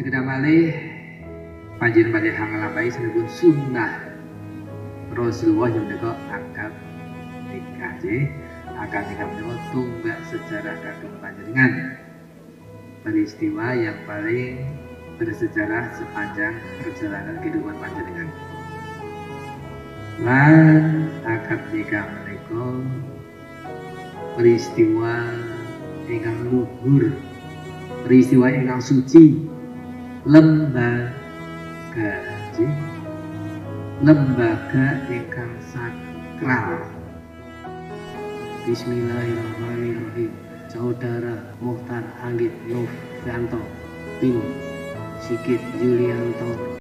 Segera malih panjenengan ngalampahi sampun sunnah Rasulullah yang menika akad nikah nggih. Akad nikah menika tunggak sejarah kagem panjenengan. Peristiwa yang paling bersejarah sepanjang perjalanan kehidupan panjenengan. Lan akad nikah menika peristiwa ingkang luhur, peristiwa ingkang suci, lembaga ingkang sakral. Bismillahirrahmanirrahim. Saudara Muhtar Anggit Novianto bin Sigit Yulianto